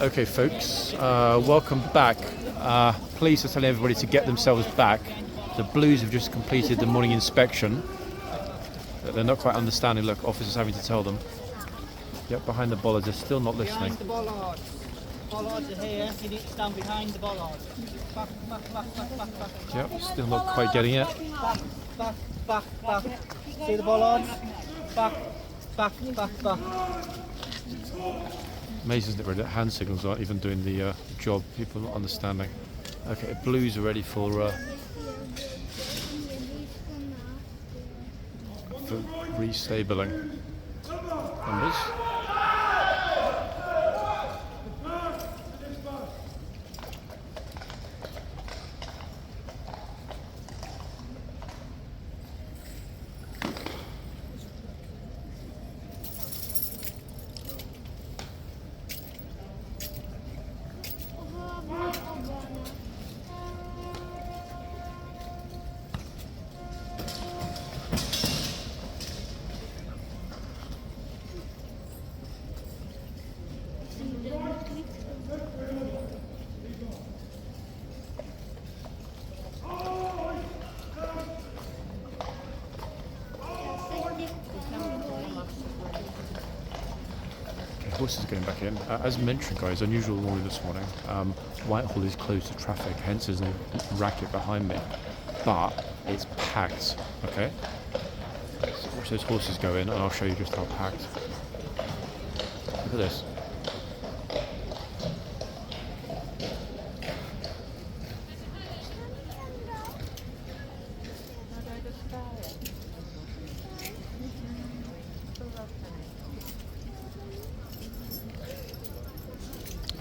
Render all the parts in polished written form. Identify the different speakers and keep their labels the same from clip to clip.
Speaker 1: Okay, folks, welcome back. Pleased to tell everybody to get themselves back. The Blues have just completed the morning inspection. They're not quite understanding. Look, officers having to tell them. Yep, behind the bollards. They're still not listening.
Speaker 2: Behind the bollards. Bollards are here. You need to stand behind the bollards. Back.
Speaker 1: Yep, still not quite getting it.
Speaker 2: Back. See the bollards? Back.
Speaker 1: Amazing that the hand signals aren't even doing the job. People are not understanding. Okay, Blues are ready for restabling. Numbers. Horses going back in. As mentioned, guys, unusual morning this morning. Whitehall is closed to traffic, hence there's no racket behind me. But it's packed, okay? So watch those horses go in and I'll show you just how packed. Look at this.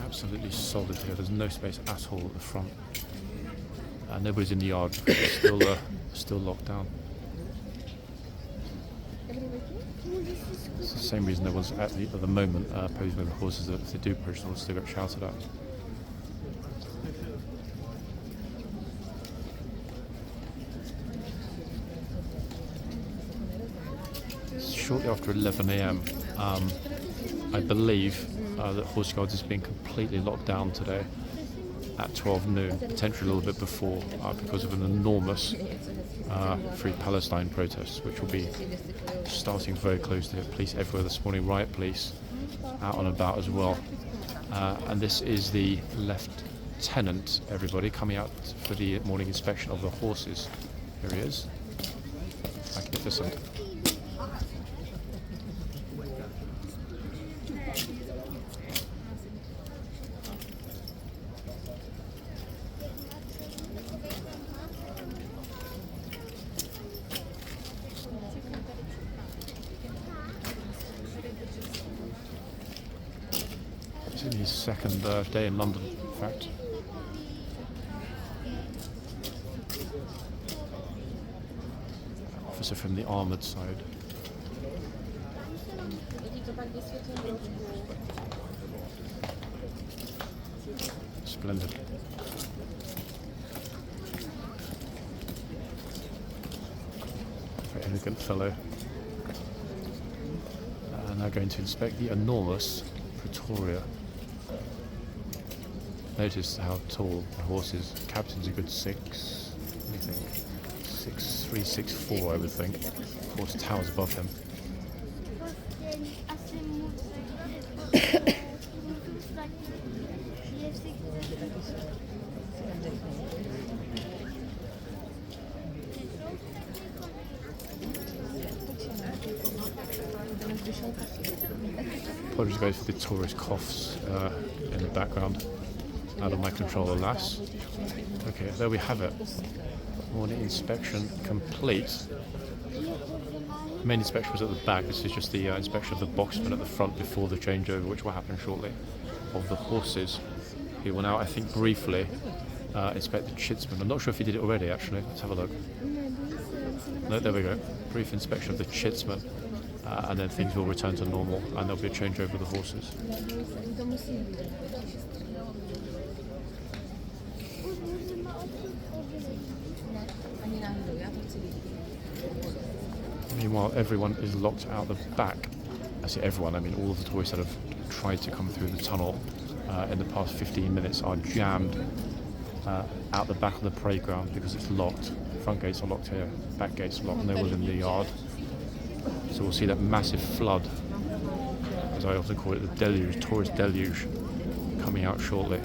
Speaker 1: Absolutely solid here. There's no space at all at the front. Nobody's in the yard because it's still locked down. It's the same reason no one's at the moment posing with the horses. That if they do push, they'll still get shouted at. Shortly after 11 a.m. I believe that horseguards has been completely locked down today at 12 noon, potentially a little bit before, because of an enormous Free Palestine protest, which will be starting very close to police everywhere this morning, riot police out and about as well. And this is the lieutenant, everybody, coming out for the morning inspection of the horses. Here he is. I can get this up. It's in his second day in London, in fact. Officer from the armoured side. Splendid. Very elegant fellow. Now going to inspect the enormous Pretoria. Notice how tall the horse is. The captain's a good 6, what do you think? 6'3", 6'4", I would think. The horse towers above him. Apologies guys for the tourist coughs in the background. Out of my control, alas. Okay, there we have it. Morning inspection complete. The main inspection was at the back. This is just the inspection of the boxman at the front before the changeover, which will happen shortly, of the horses. He will now, I think, briefly inspect the chitsman. I'm not sure if he did it already, actually. Let's have a look. No, there we go. Brief inspection of the chitsman. And then things will return to normal, and there'll be a changeover of the horses. Meanwhile, everyone is locked out the back. I say everyone, I mean all of the tourists that have tried to come through the tunnel in the past 15 minutes are jammed out the back of the parade ground because it's locked. Front gates are locked here, back gates are locked, no one in the yard. So we'll see that massive flood, as I often call it, the deluge, tourist deluge, coming out shortly.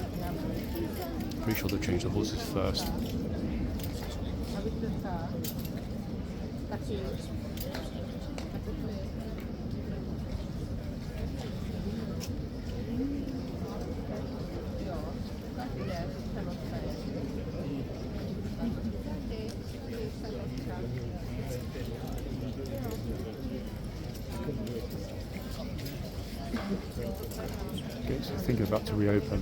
Speaker 1: Pretty sure they'll change the horses first. Gates I think are about to reopen.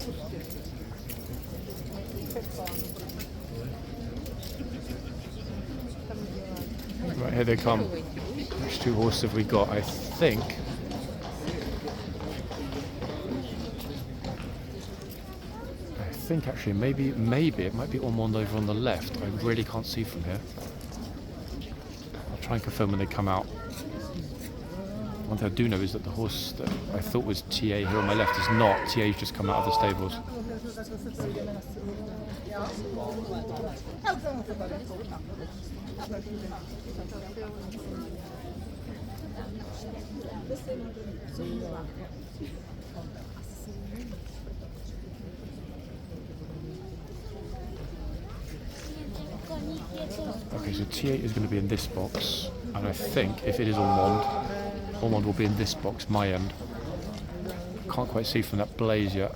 Speaker 1: Right, here they come. Which two horses have we got? I think actually maybe it might be Ormond over on the left. I really can't see from here. I'll try and confirm when they come out. One thing I do know is that the horse that I thought was TA here on my left is not. TA's just come out of the stables. Okay, so TA is going to be in this box, and I think if it is Ormond will be in this box, my end. Can't quite see from that blaze yet.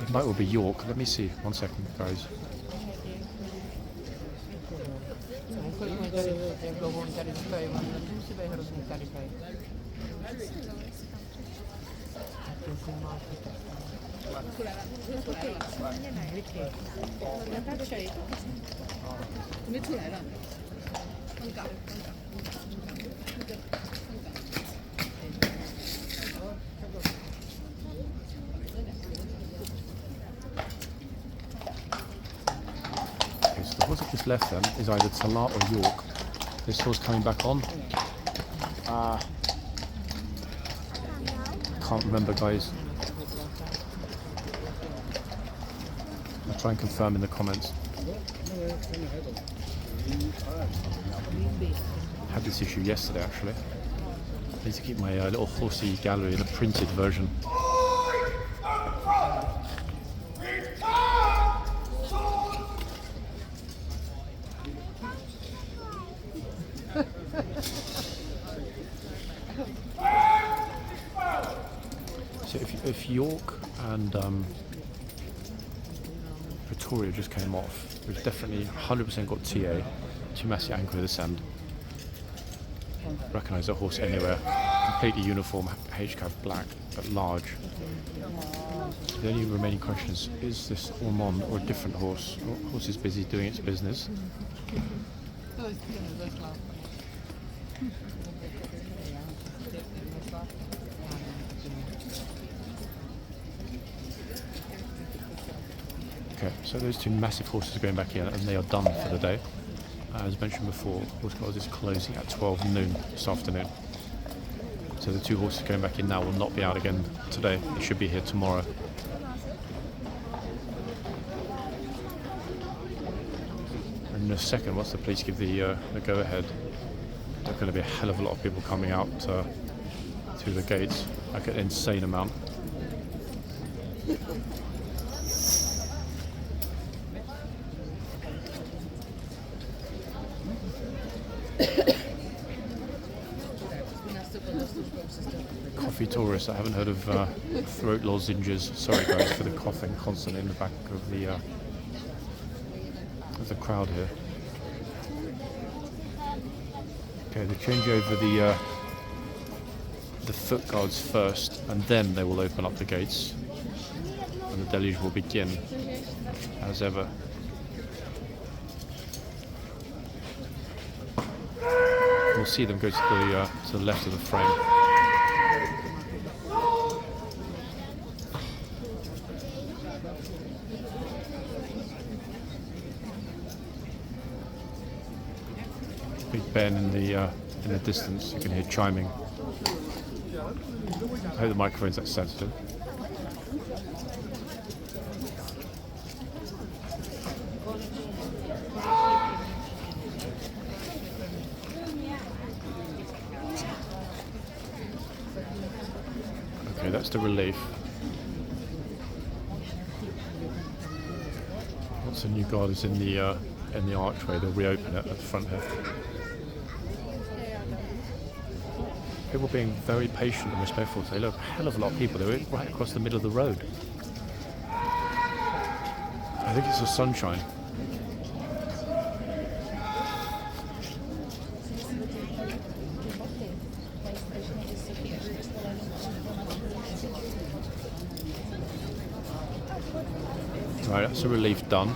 Speaker 1: It might well be York. Let me see. 1 second, guys. Okay, so the horse that just left then is either Talar or York. This horse coming back on. Can't remember, guys. I'll try and confirm in the comments. I had this issue yesterday actually. I need to keep my little horsey gallery in a printed version. So if York and Pretoria just came off, we've definitely 100% got TA, Tumasi Anchor this end. Recognise the horse anywhere. Completely uniform, HCAV black, but large. The only remaining question is this Ormond or a different horse? The horse is busy doing its business. Okay, so those two massive horses are going back in and they are done for the day. As mentioned before, horseguards is closing at 12 noon this afternoon. So the two horses going back in now will not be out again today. They should be here tomorrow. And in a second, once the police give the go-ahead, there's going to be a hell of a lot of people coming out through the gates, like an insane amount. Coffee tourists. I haven't heard of throat lozenges. Sorry guys for the coughing constantly in the back of the crowd here. Okay, they change over the foot guards first, and then they will open up the gates, and the deluge will begin as ever. We'll see them go to the left of the frame. Big Ben in the in the distance. You can hear chiming. I hope the microphone's that sensitive. Okay, that's the relief. Once the new guard is in the archway, they'll reopen it at the front here. People being very patient and respectful. They look a hell of a lot of people. They're right across the middle of the road. I think it's the sunshine. Right, that's a relief done.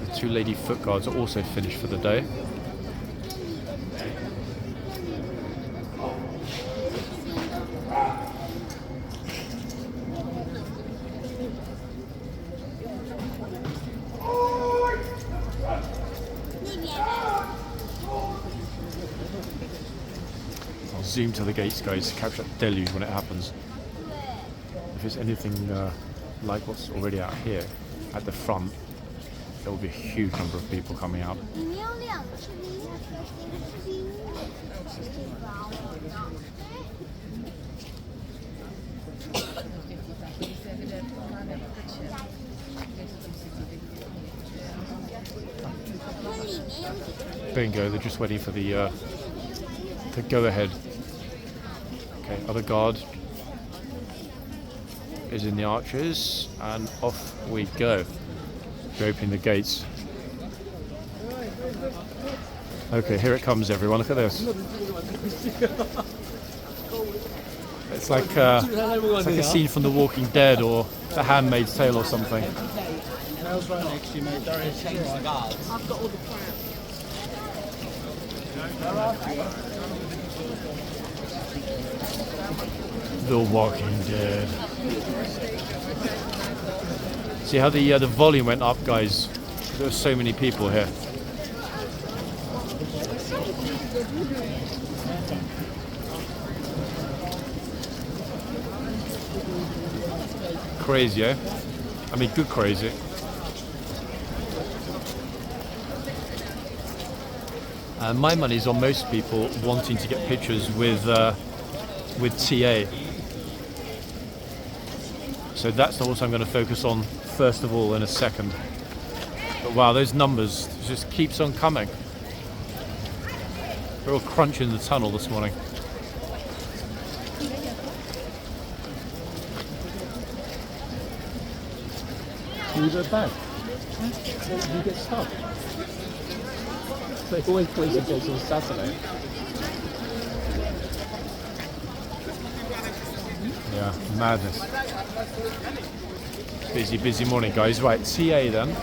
Speaker 1: The two lady foot guards are also finished for the day. I'll zoom to the gates, guys, to capture that deluge when it happens. If it's anything like what's already out here at the front, there will be a huge number of people coming out. Bingo, they're just waiting for the go ahead. Okay, other guard is in the arches, and off we go. We're opening the gates. Okay, here it comes, everyone. Look at this. It's like a scene from The Walking Dead or The Handmaid's Tale or something.
Speaker 2: Right next to you, mate. There is kingsguards. I've got all the plans.
Speaker 1: The Walking Dead. See how the volume went up, guys? There were so many people here. Crazy, eh? I mean, good crazy. My money's on most people wanting to get pictures with TA. So that's not what I'm going to focus on first of all in a second. But wow, those numbers just keeps on coming. We're all crunching the tunnel this morning. You go back. You get stuck. They always play the games on Saturday. Yeah, madness. Busy morning, guys. Right, TA then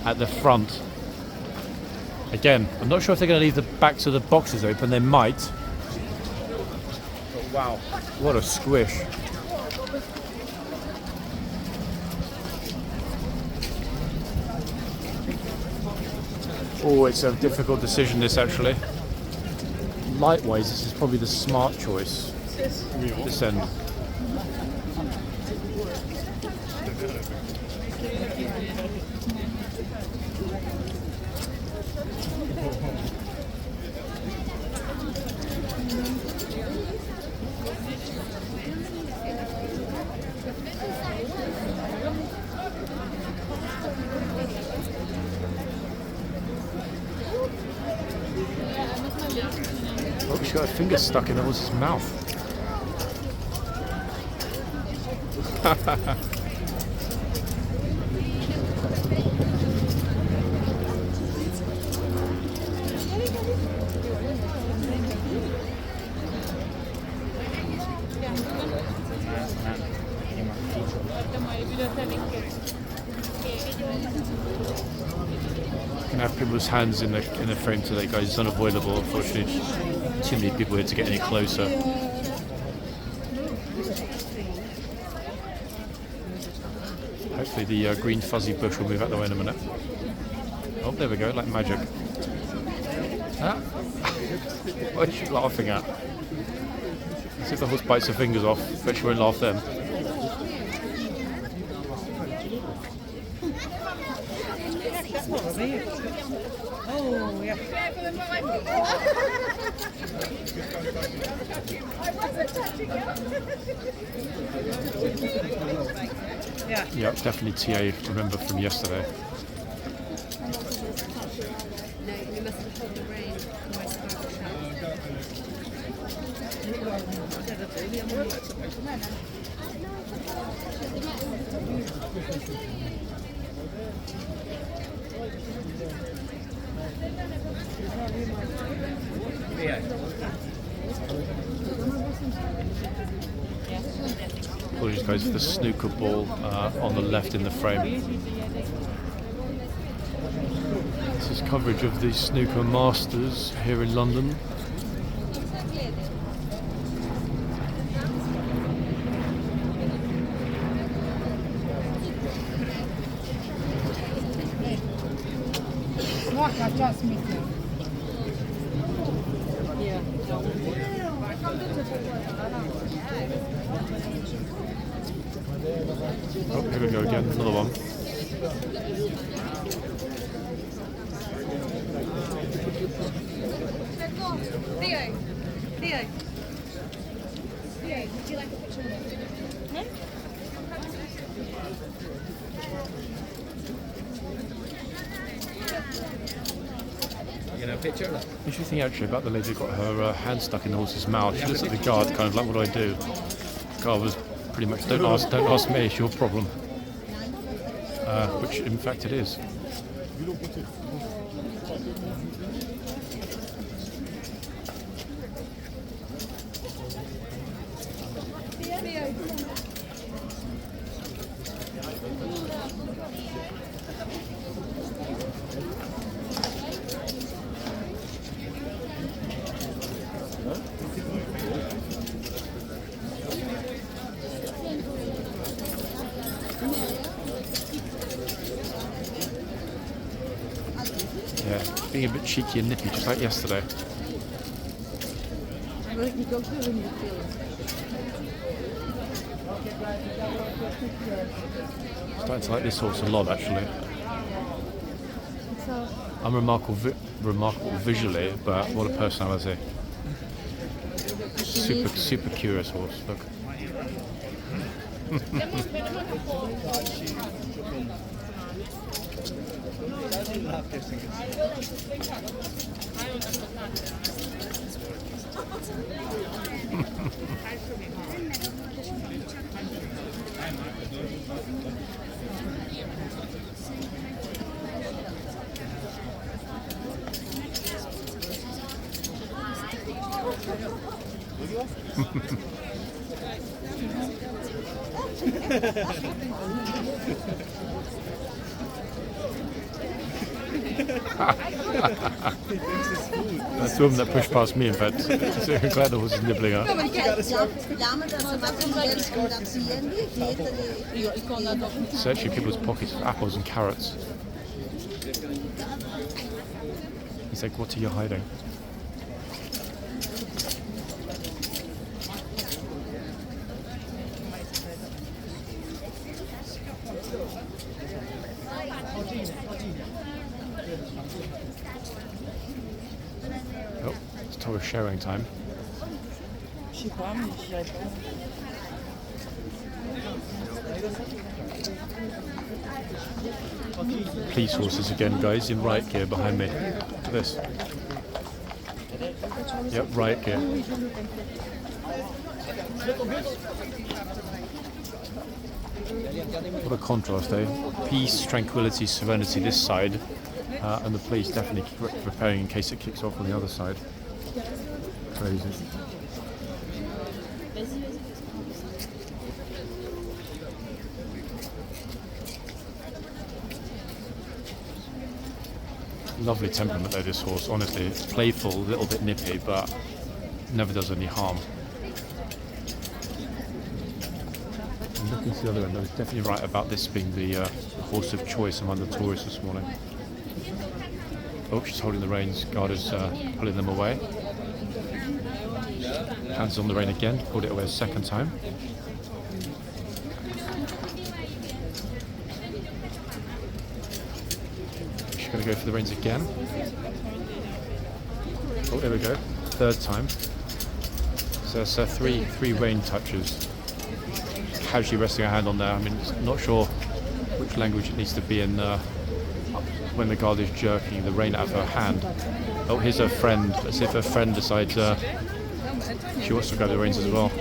Speaker 1: at the front. Again, I'm not sure if they're going to leave the backs of the boxes open. They might. But wow, what a squish. Oh, it's a difficult decision, this actually. Light-wise, this is probably the smart choice. This end. Oh, she got her finger stuck in the horse's mouth. Can have people's hands in the frame today, guys. It's unavoidable, unfortunately. Too many people here to get any closer. Hopefully the green fuzzy bush will move out the way in a minute. Oh, there we go, like magic. Ah, What is she laughing at? See if the horse bites her fingers off, but she won't laugh then.
Speaker 3: Oh, yeah. Yeah.
Speaker 1: Yeah, definitely TA, remember from yesterday.
Speaker 4: No, you mustn't hold the rein.
Speaker 1: Apologies guys for the snooker ball on the left in the frame. This is coverage of the snooker masters here in London. Oh, here we go again, another one.
Speaker 4: Theo, would you like a picture with me?
Speaker 5: You know, picture of that.
Speaker 1: Interesting thing actually about the lady who got her hand stuck in the horse's mouth. She looks at the guard, kind of like, what do I do? The guard was pretty much, don't ask me, it's your problem. Which in fact it is. Yeah, being a bit cheeky and nippy, just like yesterday. Starting to like this horse a lot, actually. I'm remarkable visually, but what a personality. Super curious horse. Look. That's the woman that pushed past me, in fact. So I'm glad the horse is nibbling her. Searching people's pockets for apples and carrots. He's like, what are you hiding? Oh, it's Torres sharing time. Police horses again, guys, in riot gear behind me. Look at this. Yep, riot gear. What a contrast, eh? Peace, tranquility, serenity this side, and the police definitely preparing in case it kicks off on the other side. Crazy. Lovely temperament though, this horse, honestly. It's playful, a little bit nippy, but never does any harm. And looking to the other end, I was definitely right about this being the horse of choice among the tourists this morning. Oh, she's holding the reins. Guard is pulling them away. Hands on the rein again. Pulled it away a second time. She's going to go for the reins again. Oh, there we go. Third time. So that's three rein touches. Casually resting her hand on there. I mean, not sure which language it needs to be in when the guard is jerking the rein out of her hand. Oh, here's her friend. Let's see if her friend decides she wants to grab the reins as well.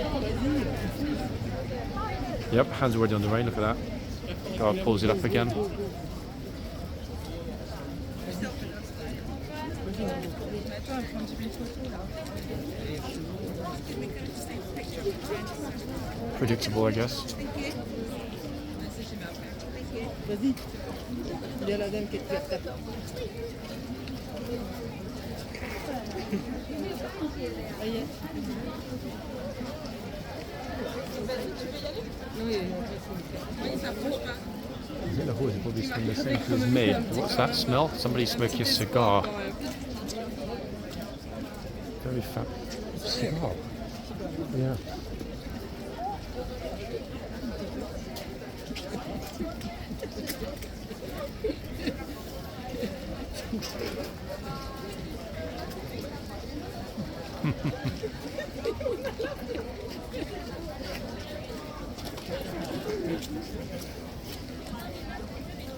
Speaker 1: Yep, hands already on the rein. Look at that. Guard pulls it up again. Predictable, I guess.
Speaker 3: Vas-y. Il y a la dame qui est très tapée.
Speaker 1: I think the horse is probably smelling the same as me. What's that smell? Somebody smoking a cigar. Very fat cigar. Yeah.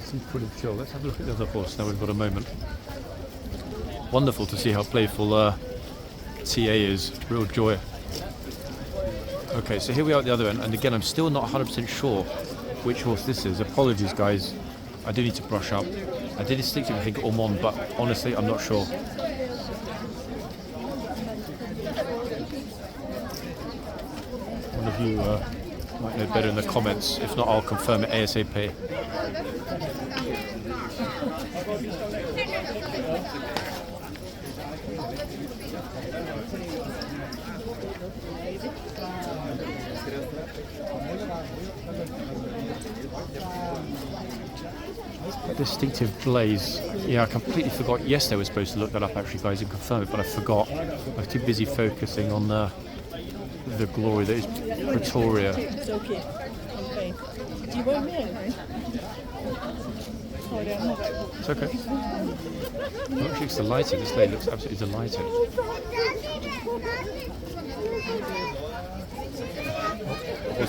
Speaker 1: Seems pretty chill. Let's have a look at the other horse now we've got a moment. Wonderful to see how playful TA is. Real joy. Okay, so here we are at the other end, and again I'm still not 100% sure which horse this is. Apologies guys, I do need to brush up. I did instinctively think Ormond, but honestly I'm not sure. One of you might know better in the comments. If not, I'll confirm it ASAP. Distinctive blaze. Yeah, I completely forgot. Yesterday I was supposed to look that up actually, guys, and confirm it, but I forgot. I was too busy focusing on the glory that is Pretoria.
Speaker 3: It's okay. I'm fine. Do you want me? Sorry, I'm not.
Speaker 1: It's okay. Well, actually, it's delighted. This lady looks absolutely delighted.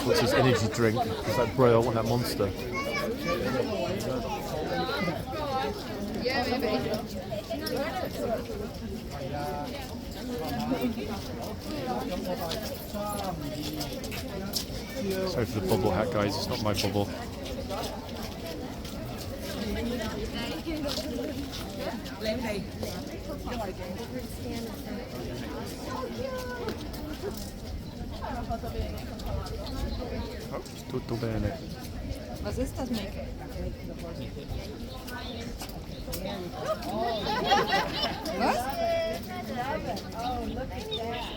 Speaker 1: What's his energy drink? He's like, bro, I want that monster.
Speaker 4: Yeah, maybe.
Speaker 1: Sorry for the bobble hat, guys. It's not my bobble. Oh, tutto bene.
Speaker 3: Was ist das, Nick? Was?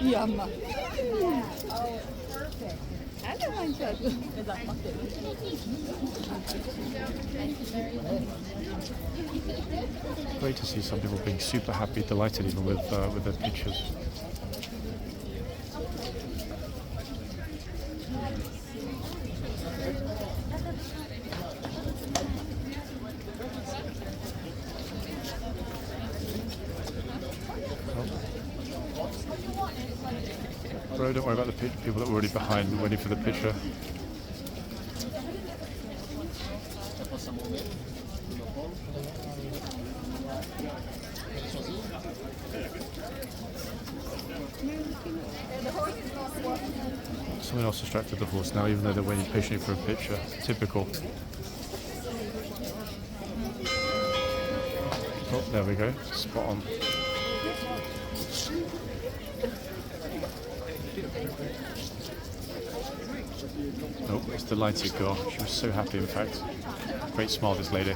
Speaker 3: Ja, mach. Hallo, mein Schatz.
Speaker 1: Great to see some people being super happy, delighted even with their pictures. Bro, don't worry about the people that were already behind waiting for the picture. Someone else distracted the horse now, even though they're waiting patiently for a picture. Typical. Oh, there we go. Spot on. Oh, it's delighted girl. She was so happy, in fact. Great smile, this lady.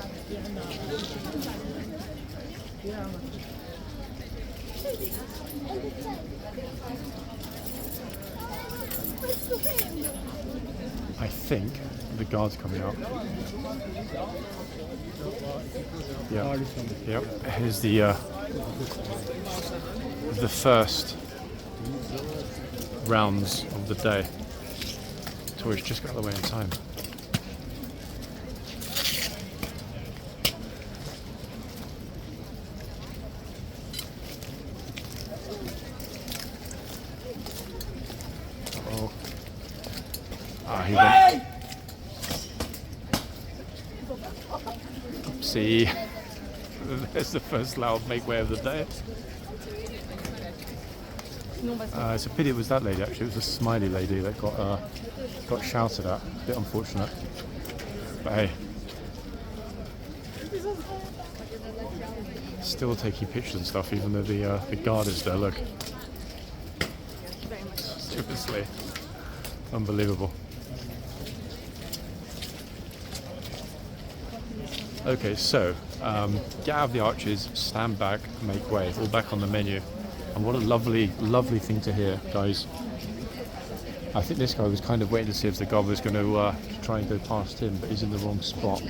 Speaker 1: I think the guards coming out. Yeah. Yep. Here's the first rounds of the day. Tori's just got out of the way in time. Uh-oh. Ah, he went. See, there's the first loud make way of the day. It's a pity it was that lady actually. It was a smiley lady that got shouted at. A bit unfortunate. But hey. Still taking pictures and stuff even though the guard is there, look. Seriously. Unbelievable. Okay, so get out of the arches, stand back, make way, all back on the menu. And what a lovely, lovely thing to hear, guys. I think this guy was kind of waiting to see if the guard was going to try and go past him, but he's in the wrong spot,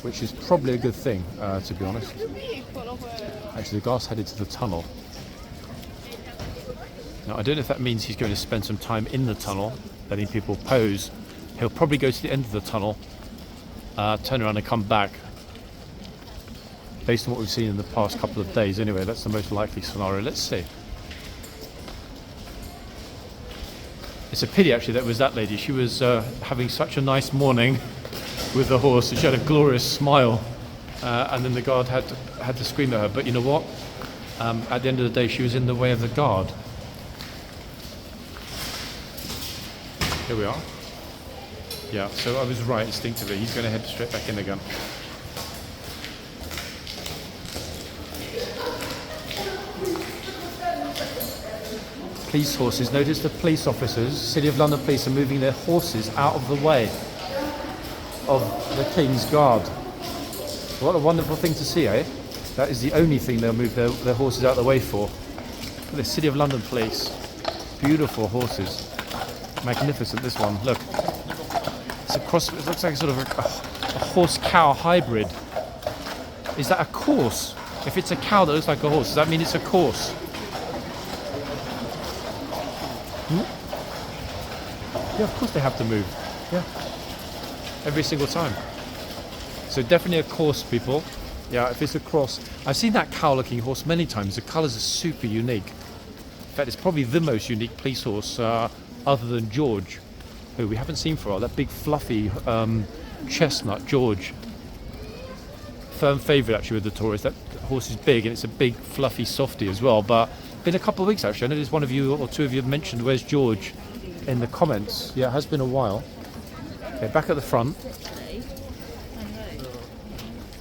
Speaker 1: which is probably a good thing, to be honest. Actually, the guard's headed to the tunnel. Now, I don't know if that means he's going to spend some time in the tunnel, letting people pose. He'll probably go to the end of the tunnel, turn around and come back. Based on what we've seen in the past couple of days anyway, that's the most likely scenario. Let's see. It's a pity actually that it was that lady. She was having such a nice morning with the horse and she had a glorious smile, and then the guard had to scream at her. But you know what? At the end of the day, she was in the way of the guard. Here we are. Yeah, so I was right instinctively. He's going to head straight back in again. Police horses. Notice the police officers, City of London Police, are moving their horses out of the way of the King's Guard. What a wonderful thing to see, eh? That is the only thing they'll move their horses out of the way for. The City of London Police. Beautiful horses. Magnificent, this one. Look. It's a cross. It looks like a sort of a horse-cow hybrid. Is that a course? If it's a cow that looks like a horse, does that mean it's a course? Yeah, of course they have to move. Yeah. Every single time. So definitely a course, people. Yeah, if it's a cross. I've seen that cow-looking horse many times. The colours are super unique. In fact, it's probably the most unique police horse other than George, who we haven't seen for a while. That big fluffy chestnut, George. Firm favourite actually with the tourists. That horse is big and it's a big fluffy softie as well. But been a couple of weeks actually. I noticed one of you or two of you have mentioned where's George in the comments. Yeah, it has been a while. Okay, back at the front.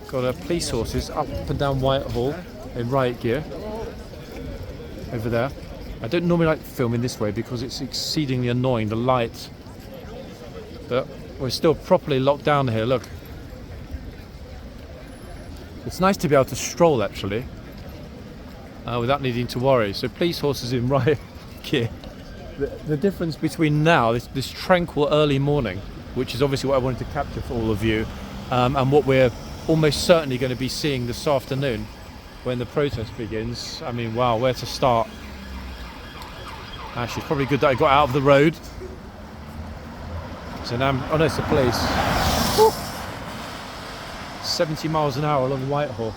Speaker 1: Got police horses up and down Whitehall in riot gear. Over there. I don't normally like filming this way because it's exceedingly annoying, the light. But we're still properly locked down here, look. It's nice to be able to stroll actually, without needing to worry. So police horses in riot gear. The difference between now, this tranquil early morning, which is obviously what I wanted to capture for all of you, and what we're almost certainly going to be seeing this afternoon when the protest begins. I mean, wow, where to start? Actually, it's probably good that I got out of the road. So now oh no, it's the police. Woo! 70 miles an hour along Whitehall.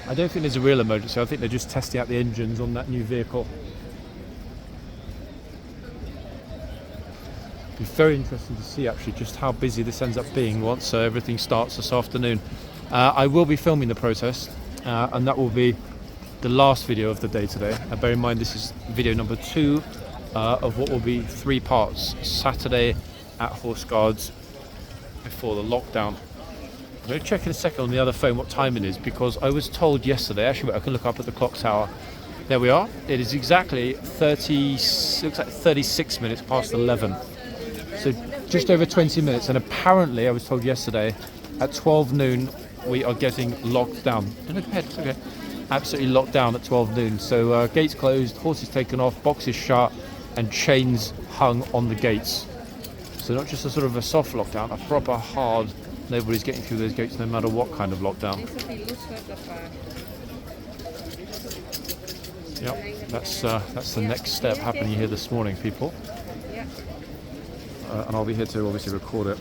Speaker 1: I don't think there's a real emergency. I think they're just testing out the engines on that new vehicle. It'll be very interesting to see actually just how busy this ends up being once everything starts this afternoon. I will be filming the protest, and that will be the last video of the day today. And bear in mind this is video number 2 of what will be 3 parts. Saturday at horseguards before the lockdown. I'm going to check in a second on the other phone what time it is, because I was told yesterday, actually I can look up at the clock tower. There we are. It is exactly 36 minutes past 11. So just over 20 minutes, and apparently I was told yesterday at 12 noon we are getting locked down. Don't look ahead, it's okay. Absolutely locked down at 12 noon. So gates closed, horses taken off, boxes shut, and chains hung on the gates. So not just a sort of a soft lockdown, a proper hard, nobody's getting through those gates no matter what kind of lockdown. Yep, that's the next step happening here this morning, people. And I'll be here to obviously record it.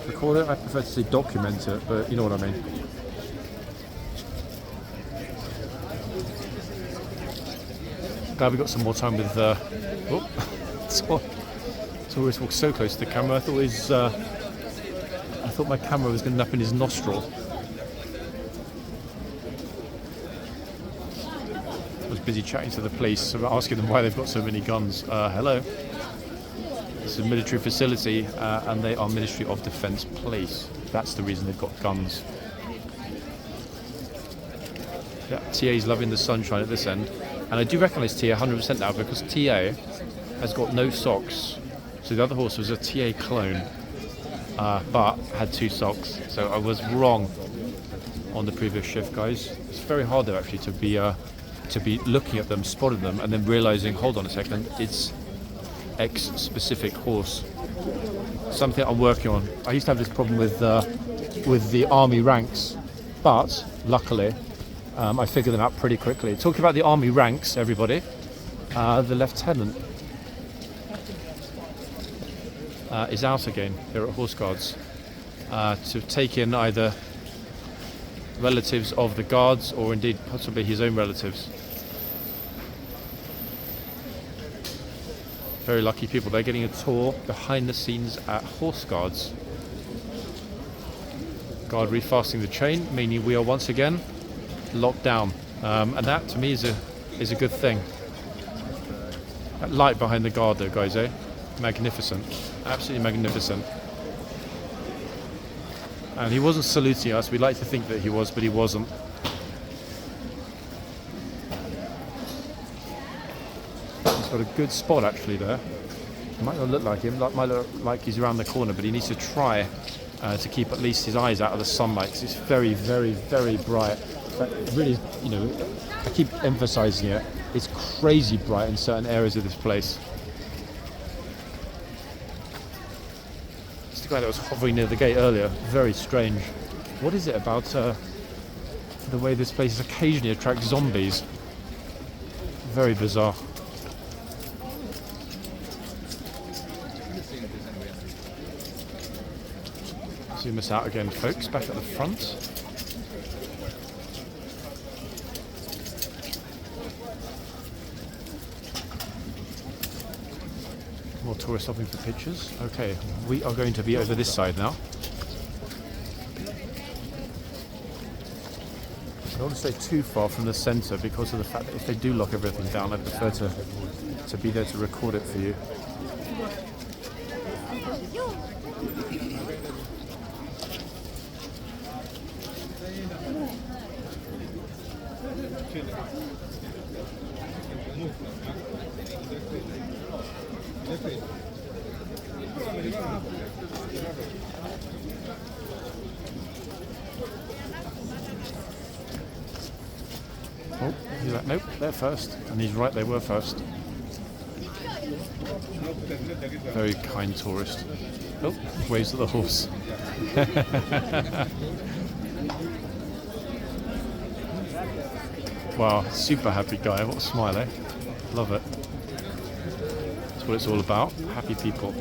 Speaker 1: I prefer to say document it, but you know what I mean. Glad we got some more time with. Tourist walked so close to the camera. I thought my camera was going to nap in his nostril. I was busy chatting to the police about asking them why they've got so many guns. Hello. This is a military facility, and they are Ministry of Defence police. That's the reason they've got guns. Yeah, TA's loving the sunshine at this end. And I do recognise TA 100% now because TA has got no socks. So the other horse was a TA clone, but had 2 socks. So I was wrong on the previous shift, guys. It's very hard though actually to be looking at them, spotting them, and then realising, hold on a second, it's X specific horse. Something I'm working on. I used to have this problem with the army ranks, but luckily I figured them out pretty quickly. Talking about the army ranks, everybody, the lieutenant is out again here at Horseguards to take in either relatives of the guards or indeed possibly his own relatives. Very lucky people. They're getting a tour behind the scenes at Horseguards. Guard refastening the chain, meaning we are once again locked down, and that to me is a good thing. That light behind the guard though, guys, magnificent, absolutely magnificent. And he wasn't saluting us. We'd like to think that he was, but he wasn't. He's got a good spot actually there. Might not look like him, might look like he's around the corner, but he needs to try to keep at least his eyes out of the sunlight because it's very, very, very bright. But really, you know, I keep emphasising it. It's crazy bright in certain areas of this place. It's the guy that was hovering near the gate earlier. Very strange. What is it about the way this place occasionally attracts zombies? Very bizarre. Zoom us out again, folks. Back at the front. More tourists stopping for pictures. Okay, we are going to be over this side now. I don't want to stay too far from the centre because of the fact that if they do lock everything down, I prefer to be there to record it for you. Oh, he's like, nope, they're first. And he's right, they were first. Very kind tourist. Oh, waves at the horse. Wow, super happy guy. What a smile, eh? Love it. That's what it's all about. Happy people.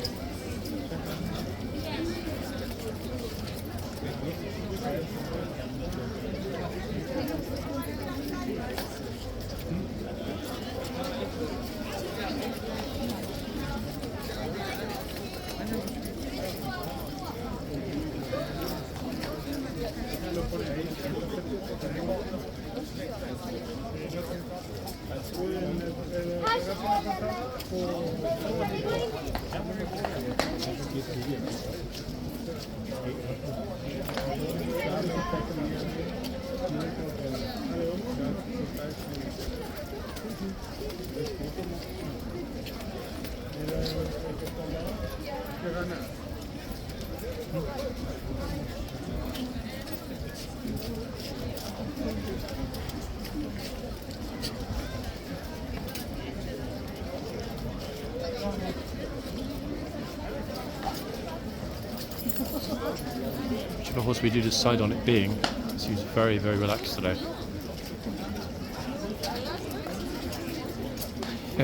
Speaker 1: Whichever horse we do decide on it being, it seems very, very relaxed today.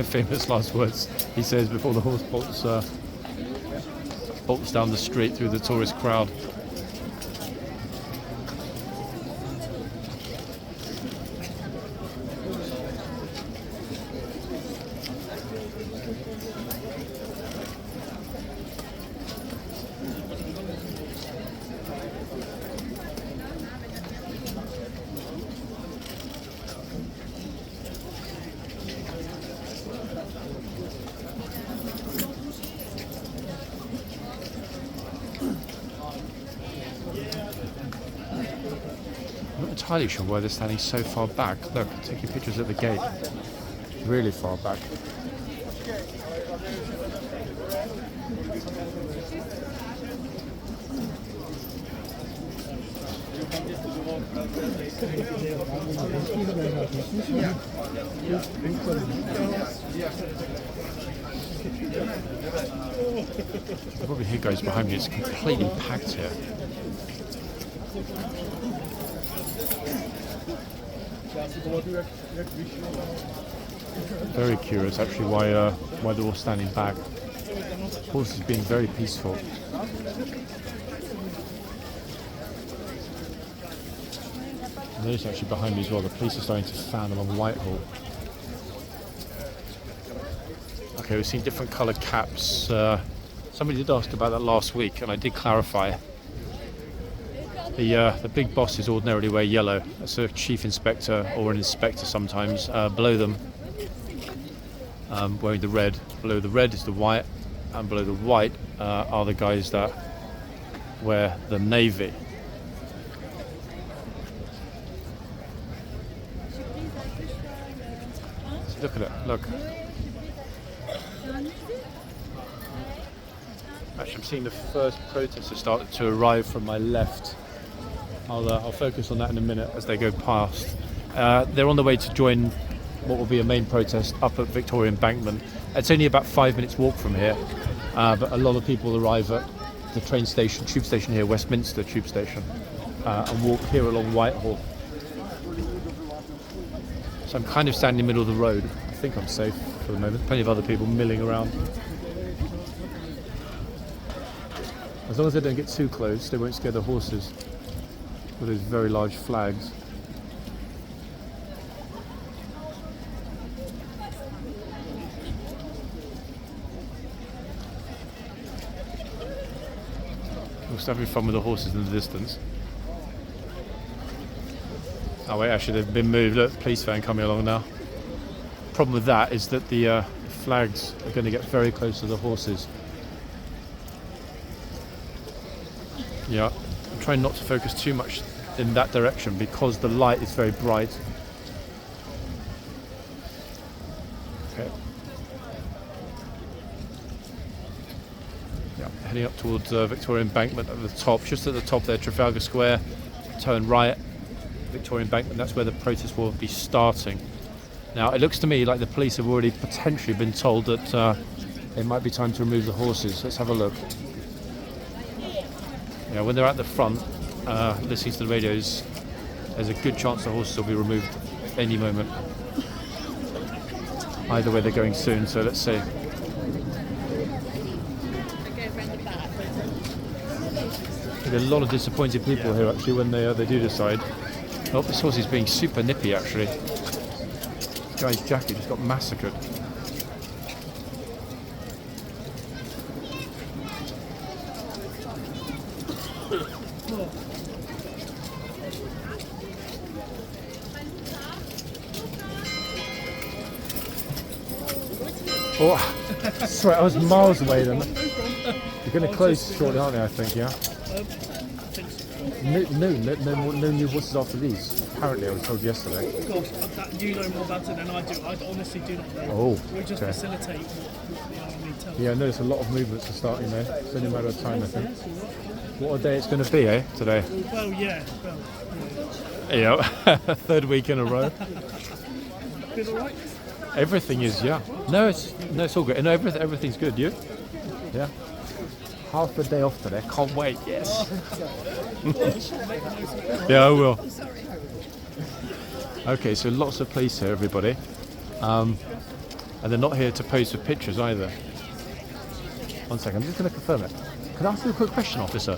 Speaker 1: Famous last words he says before the horse bolts down the street through the tourist crowd. I'm not entirely sure why they're standing so far back. Look, taking pictures at the gate. Really far back. You probably hear guys behind me, it's completely packed here. Very curious actually why they're all standing back. Horses being very peaceful. And notice actually behind me as well, the police are starting to fan along Whitehall. Okay, we've seen different coloured caps. Somebody did ask about that last week, and I did clarify. The big bosses ordinarily wear yellow. That's a chief inspector or an inspector sometimes. Below them, wearing the red. Below the red is the white, and below the white are the guys that wear the navy. So look at it, look. Actually, I'm seeing the first protesters started to arrive from my left. I'll focus on that in a minute as they go past. They're on the way to join what will be a main protest up at Victoria Embankment. It's only about 5 minutes walk from here, but a lot of people arrive at the tube station here, Westminster tube station, and walk here along Whitehall. So I'm kind of standing in the middle of the road. I think I'm safe for the moment. Plenty of other people milling around. As long as they don't get too close, they won't scare the horses with those very large flags. We're still having fun with the horses in the distance. Oh wait, actually they've been moved. Look, police van coming along now. Problem with that is that the flags are going to get very close to the horses. Yeah, I'm trying not to focus too much in that direction because the light is very bright. Okay. Yeah, heading up towards Victoria Embankment at the top, just at the top there, Trafalgar Square, turn right, Victoria Embankment, that's where the protest will be starting. Now, it looks to me like the police have already potentially been told that it might be time to remove the horses. Let's have a look. Yeah, when they're at the front, listening to the radios, there's a good chance the horses will be removed any moment. Either way, they're going soon, so let's see. There'll be a lot of disappointed people here actually when they do decide. Oh, this horse is being super nippy actually. This guy's jacket just got massacred. Oh, sorry, I was miles away then. You're going to close shortly, aren't you, I think, yeah? No new horses after these. Apparently, I was told yesterday.
Speaker 6: Of course, you know more about it than I do. I honestly do not know.
Speaker 1: Oh,
Speaker 6: we just
Speaker 1: okay.
Speaker 6: facilitate what the army tells us.
Speaker 1: Yeah, I noticed a lot of movements are starting there. It's only a matter of time, I think. What a day it's going to be, eh, today?
Speaker 6: Well, yeah.
Speaker 1: Yeah, third week in a row.
Speaker 6: Been alright?
Speaker 1: Everything is, yeah. No, it's all good. No, everything's good. You? Yeah. Half a day off today. Can't wait. Yes. Yeah, I will. Okay, so lots of police here, everybody. And they're not here to pose for pictures either. One second, I'm just going to confirm it. Can I ask you a quick question, officer?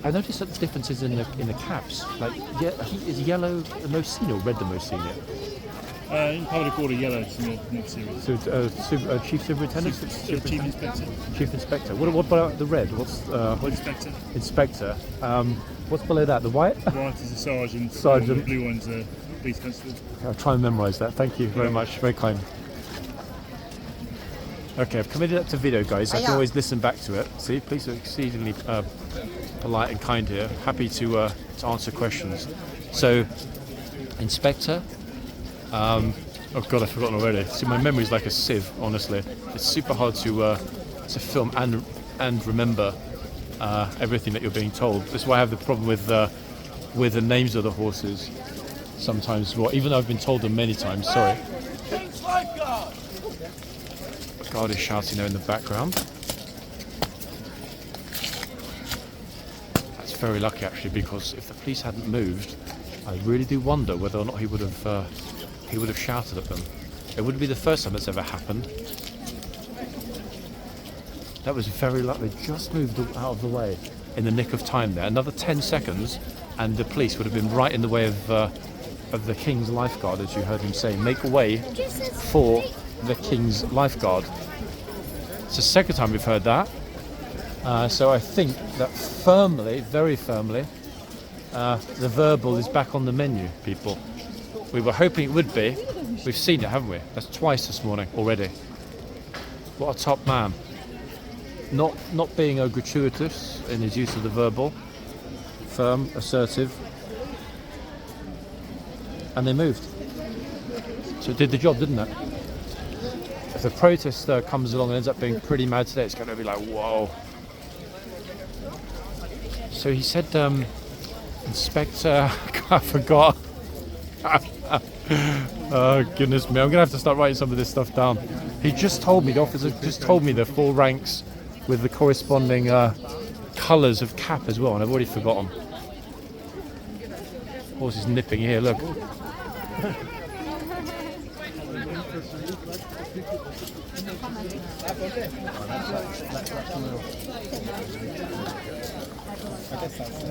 Speaker 1: I noticed that the differences in the caps. Like, yeah, is yellow the most senior or red the most senior?
Speaker 6: Probably called a yellow to the next series.
Speaker 1: So, Chief Superintendent?
Speaker 6: Chief Inspector.
Speaker 1: Chief Inspector. What about the red? What's
Speaker 6: Inspector.
Speaker 1: Inspector. What's below that? The white?
Speaker 6: White is a sergeant.
Speaker 1: Sergeant.
Speaker 6: The blue one's a police constable.
Speaker 1: I'll try and memorise that. Thank you very much. Very kind. Okay, I've committed that to video, guys. I can always listen back to it. See, police are exceedingly polite and kind here. Happy to answer questions. So, Inspector. Oh God, I've forgotten already. See, my memory's like a sieve. Honestly, it's super hard to film and remember everything that you're being told. This is why I have the problem with the names of the horses. Sometimes, even though I've been told them many times. Sorry.
Speaker 5: Kingslifeguard!
Speaker 1: Guard is shouting there in the background. That's very lucky actually, because if the police hadn't moved, I really do wonder whether or not he would have shouted at them. It wouldn't be the first time that's ever happened. That was very lucky. They just moved out of the way in the nick of time there. Another 10 seconds and the police would have been right in the way of the King's Lifeguard, as you heard him say. Make way for the King's Lifeguard. It's the second time we've heard that. So I think that firmly, very firmly, the verbal is back on the menu, people. We were hoping it would be. We've seen it, haven't we? That's twice this morning already. What a top man. Not being gratuitous in his use of the verbal. Firm, assertive. And they moved. So it did the job, didn't it? If the protest comes along and ends up being pretty mad today, it's going to be like, whoa. So he said, Inspector, I forgot. Oh goodness me, I'm gonna have to start writing some of this stuff down. He just told me, the officer just told me the 4 ranks with the corresponding colours of cap as well, and I've already forgotten. Horse is nipping here, look.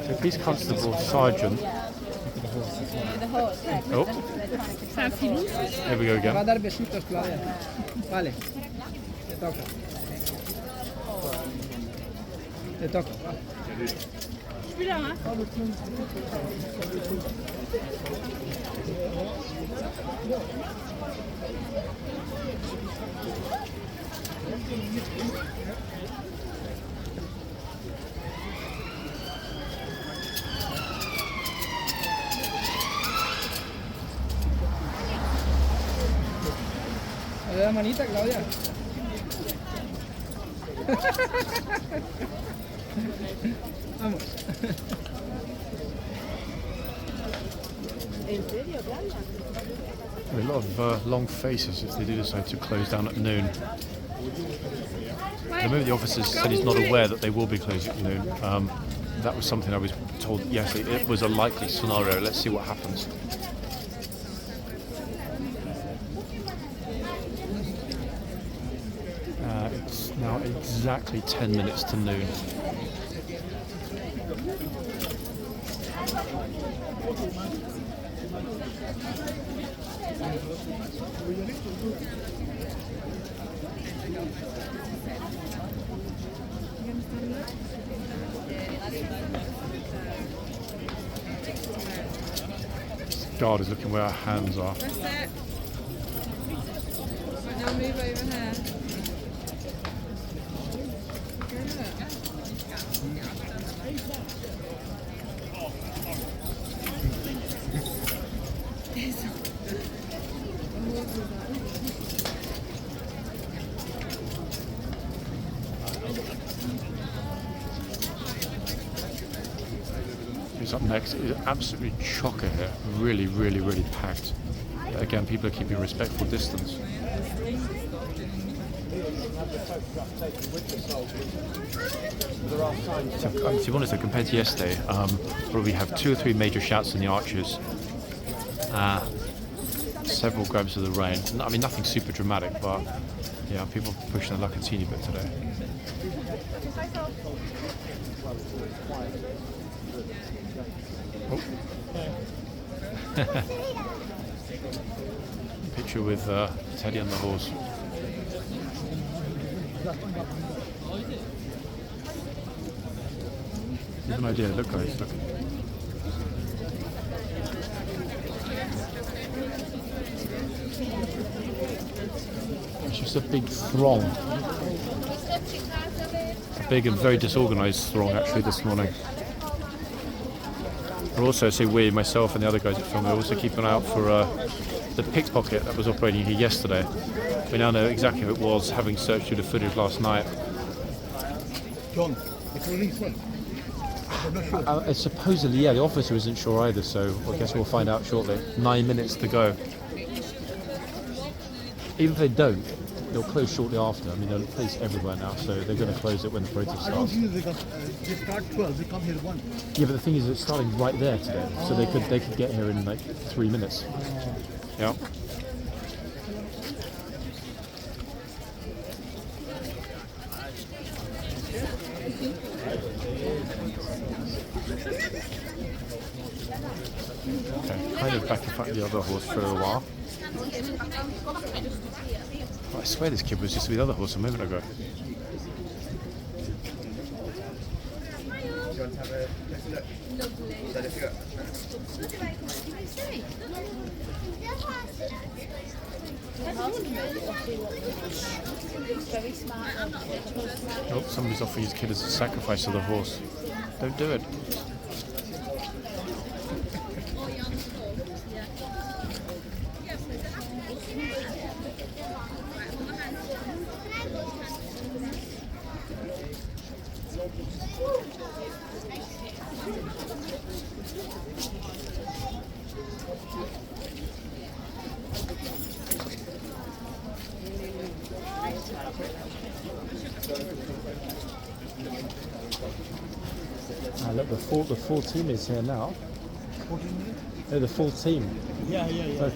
Speaker 1: So police constable, sergeant. Oh, here we go again.
Speaker 3: Va a dar besitos, Claudia. Vale. Te toca. Te toca. ¿Me da manita, Claudia? Vamos.
Speaker 1: A lot of long faces if they do decide to close down at noon. At the moment the officer said he's not aware that they will be closing at noon. That was something I was told, yes, it was a likely scenario. Let's see what happens. It's now exactly 10 minutes to noon. This guard is looking where our hands are.
Speaker 4: That's it. Right, now move over here.
Speaker 1: Who's up next? It's absolutely chocker here. Really, really, really packed. But again, people are keeping a respectful distance. So, to be honest, compared to yesterday, probably have 2 or 3 major shouts in the archers, several grabs of the rein. I mean, nothing super dramatic, but yeah, people pushing their luck a teeny bit today. Oh. Picture with Teddy on the horse. You have an idea, look guys, look. It's just a big throng. A big and very disorganised throng actually this morning. We're also, say we, myself and the other guys at film, we're also keeping an eye out for the pickpocket that was operating here yesterday. We now know exactly who it was, having searched through the footage last night.
Speaker 3: John, it's released one. I'm not sure.
Speaker 1: Supposedly, yeah, the officer isn't sure either, so I guess we'll find out shortly. 9 minutes to go. Even if they don't, they'll close shortly after. I mean, they're placed everywhere now, so they're going to close it when the protest
Speaker 3: I don't
Speaker 1: starts.
Speaker 3: think they start 12, they come here 1.
Speaker 1: Yeah, but the thing is, it's starting right there today, so they could get here in like 3 minutes. Yeah. Okay, kind of back in front of the other horse for a while. Oh, I swear this kid was just with the other horse a moment ago. Oh, somebody's offering his kid as a sacrifice to the horse. Don't do it. Look, the full team is here now. No, the full team.
Speaker 6: Yeah.
Speaker 1: Look.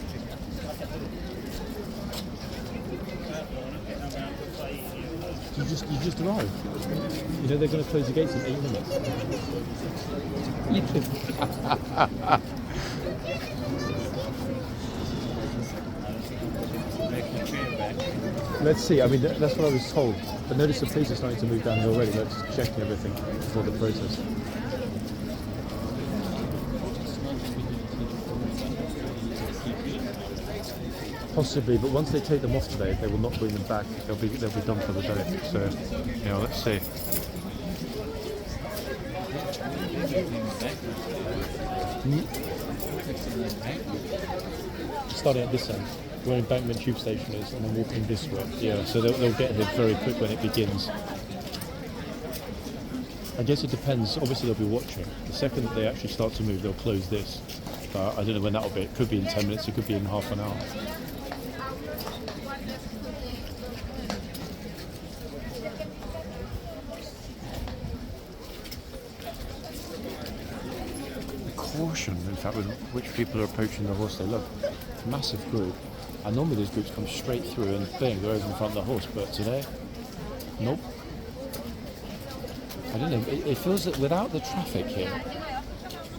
Speaker 1: You just arrived. You know they're going to close the gates in 8 minutes. Let's see. I mean, that's what I was told. But notice the police are starting to move down here already. They're just checking everything before the protest. Possibly, but once they take them off today, they will not bring them back. They'll be done for the day. So, you know, let's see. Starting at this end, where Embankment Tube Station is, and then walking this way. Yeah, so they'll get here very quick when it begins. I guess it depends. Obviously, they'll be watching. The second that they actually start to move, they'll close this. But I don't know when that'll be. It could be in 10 minutes. It could be in half an hour. Caution, in fact, with which people are approaching the horse. They look, massive group, and normally these groups come straight through and bang, they're over in front of the horse, but today, nope. I don't know, it feels that without the traffic here,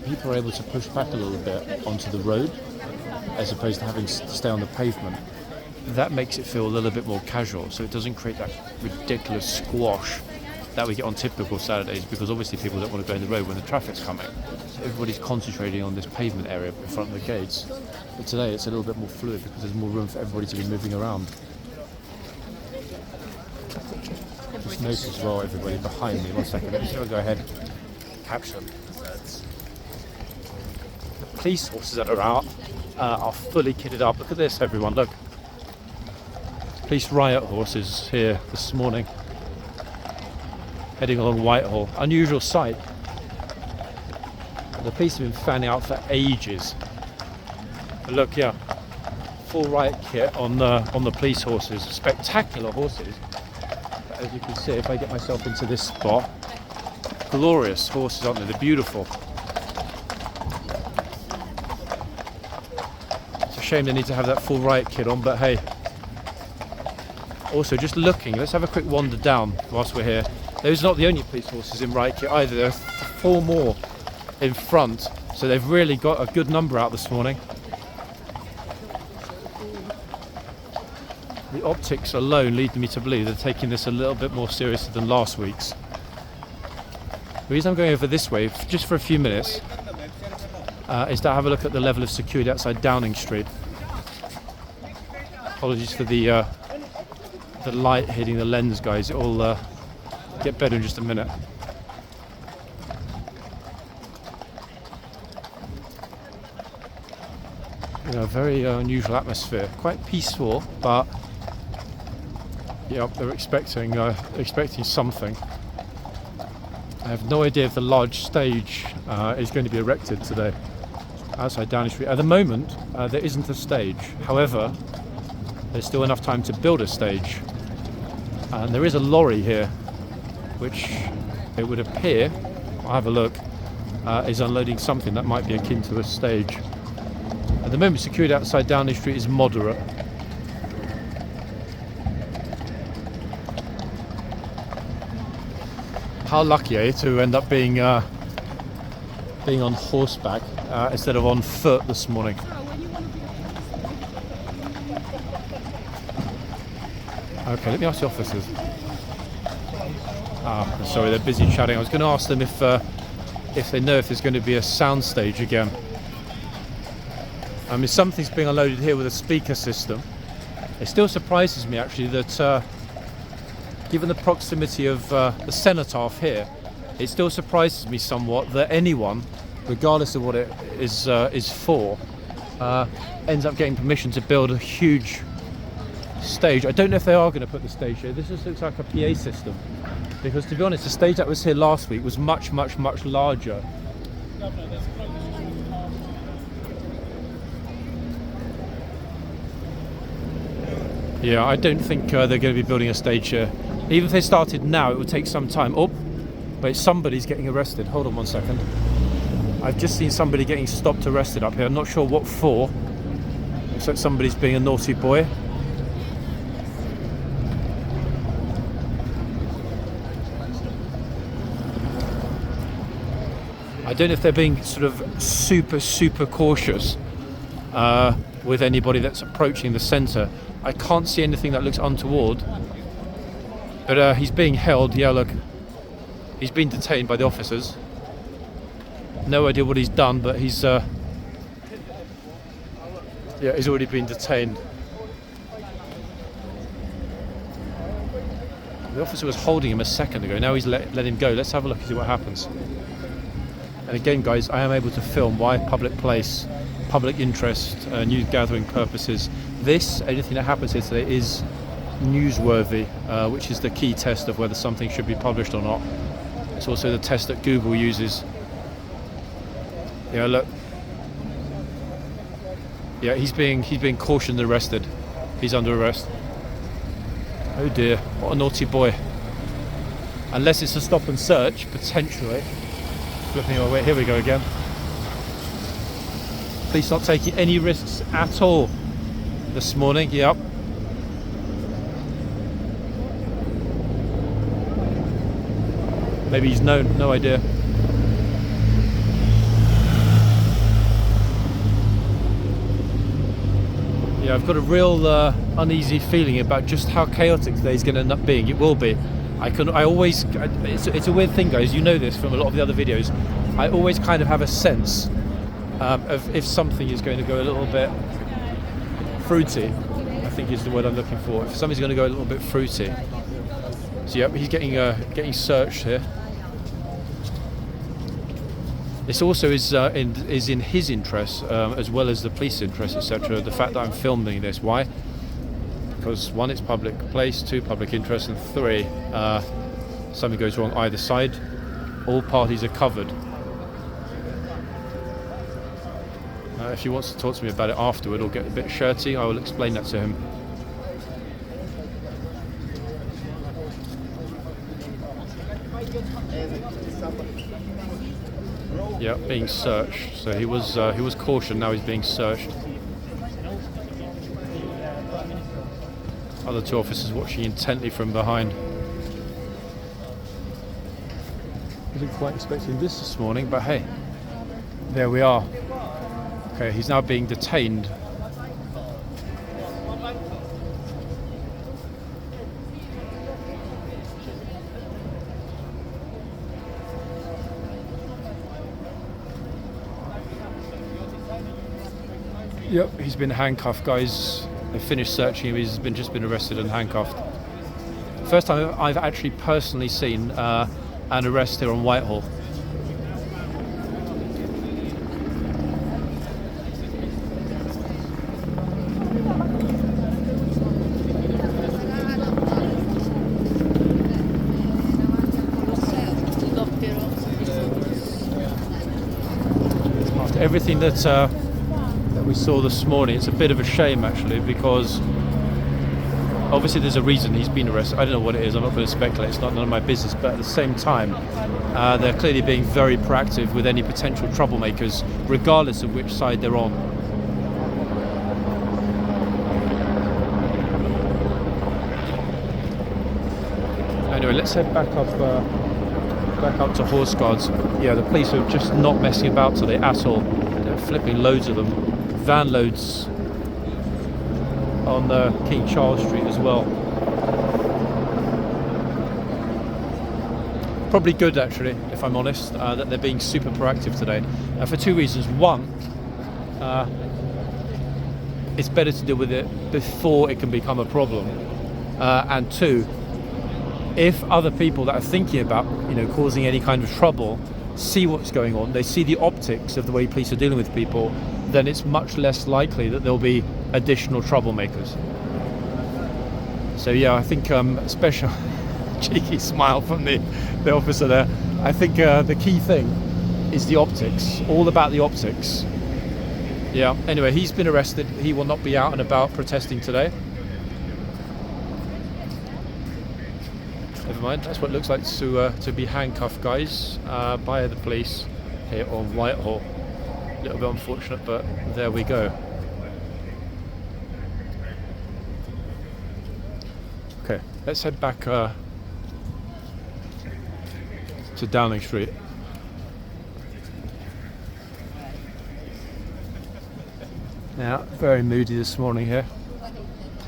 Speaker 1: people are able to push back a little bit onto the road, as opposed to having to stay on the pavement. That makes it feel a little bit more casual, so it doesn't create that ridiculous squash that we get on typical Saturdays, because obviously people don't want to go in the road when the traffic's coming. So everybody's concentrating on this pavement area in front of the gates. But today it's a little bit more fluid because there's more room for everybody to be moving around. Just notice as well everybody behind me. 1 second, let me just go ahead. Caption. The police horses that are out are fully kitted up. Look at this, everyone, look. Police riot horses here this morning, heading along Whitehall. Unusual sight. The police have been fanning out for ages. But look, yeah, full riot kit on the police horses. Spectacular horses. But as you can see, if I get myself into this spot, glorious horses, aren't they? They're beautiful. It's a shame they need to have that full riot kit on, but hey. Also, just looking, let's have a quick wander down whilst we're here. Those are not the only police horses in riot kit either. There are 4 more in front, so they've really got a good number out this morning. The optics alone lead me to believe they're taking this a little bit more seriously than last week's. The reason I'm going over this way, just for a few minutes, is to have a look at the level of security outside Downing Street. Apologies for the light hitting the lens, guys. It'll get better in just a minute. You know, very unusual atmosphere. Quite peaceful, but yeah, they're expecting something. I have no idea if the large stage is going to be erected today outside Downing Street. At the moment, there isn't a stage. However, there's still enough time to build a stage. And there is a lorry here, which it would appear, I'll have a look, is unloading something that might be akin to a stage. At the moment, security outside Downing Street is moderate. How lucky are you to end up being on horseback instead of on foot this morning? Okay, let me ask the officers. Sorry, they're busy chatting. I was going to ask them if they know if there's going to be a sound stage again. I mean, something's being unloaded here with a speaker system. It still surprises me actually that given the proximity of the cenotaph here, it still surprises me somewhat that anyone, regardless of what it is for, ends up getting permission to build a huge stage. I don't know if they are going to put the stage here. This just looks like a PA system, because to be honest, the stage that was here last week was much larger. Yeah, I don't think they're going to be building a stage here. Even if they started now, it would take some time. Oh, wait, somebody's getting arrested. Hold on one second. I've just seen somebody getting stopped, arrested up here. I'm not sure what for. Looks like somebody's being a naughty boy. I don't know if they're being sort of super cautious with anybody that's approaching the centre. I can't see anything that looks untoward. But he's being held. Yeah, look. He's been detained by the officers. No idea what he's done, but he's he's already been detained. The officer was holding him a second ago. Now he's let him go. Let's have a look and see what happens. And again, guys, I am able to film. Why? Public place, public interest, news gathering purposes. Anything that happens here today is newsworthy, which is the key test of whether something should be published or not. It's also the test that Google uses. Yeah, look. Yeah, he's being cautioned and arrested. He's under arrest. Oh dear, what a naughty boy. Unless it's a stop and search, potentially. Flipping away, here we go again. Police not taking any risks at all this morning. Yep. Maybe he's known, no idea. Yeah, I've got a real uneasy feeling about just how chaotic today's going to end up being. It will be. It's a weird thing, guys. You know this from a lot of the other videos. I always kind of have a sense of if something is going to go a little bit fruity. I think is the word I'm looking for. If something's going to go a little bit fruity. So yeah, he's getting searched here. This also is in his interest as well as the police interest, etc. The fact that I'm filming this. Why? Because 1, it's public place, 2, public interest, and 3, something goes wrong either side, all parties are covered. If he wants to talk to me about it afterward or get a bit shirty, I will explain that to him. Yeah, being searched. So he was cautioned. Now he's being searched. Other 2 officers watching intently from behind. Wasn't quite expecting this morning, but hey, there we are. Okay, he's now being detained. Yep, he's been handcuffed, guys. They finished searching him. He's just been arrested and handcuffed. First time I've actually personally seen an arrest here on Whitehall. After everything that we saw this morning, it's a bit of a shame actually, because obviously there's a reason he's been arrested. I don't know what it is, I'm not going to speculate, it's none of my business, but at the same time they're clearly being very proactive with any potential troublemakers, regardless of which side they're on. Anyway, let's head back up to horseguards. Yeah, the police are just not messing about today at all. They're flipping loads of them, van loads on King Charles Street as well. Probably good actually, if I'm honest, that they're being super proactive today, for 2 reasons. One, it's better to deal with it before it can become a problem, and 2, if other people that are thinking about causing any kind of trouble see what's going on, they see the optics of the way police are dealing with people, then it's much less likely that there'll be additional troublemakers. So yeah, I think special cheeky smile from the officer there. I think the key thing is the optics, all about the optics. Yeah, anyway, he's been arrested. He will not be out and about protesting today. Never mind, that's what it looks like to be handcuffed, guys, by the police here on Whitehall. A little bit unfortunate, but there we go. Okay, let's head back to Downing Street. Now, very moody this morning here.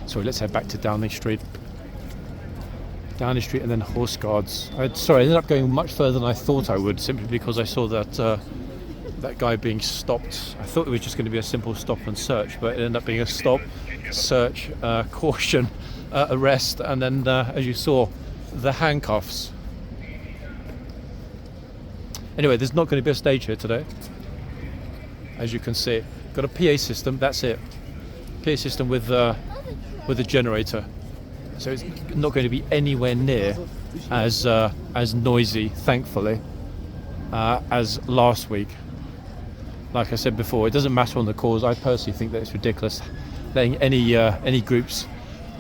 Speaker 1: Sorry, let's head back to Downing Street. Downing Street and then horseguards. I ended up going much further than I thought I would, simply because I saw that guy being stopped. I thought it was just going to be a simple stop and search, but it ended up being a stop, search, caution, arrest, and then, as you saw, the handcuffs. Anyway, there's not going to be a stage here today, as you can see. Got a PA system, that's it. PA system with a generator. So it's not going to be anywhere near as noisy, thankfully, as last week. Like I said before, it doesn't matter on the cause. I personally think that it's ridiculous letting any groups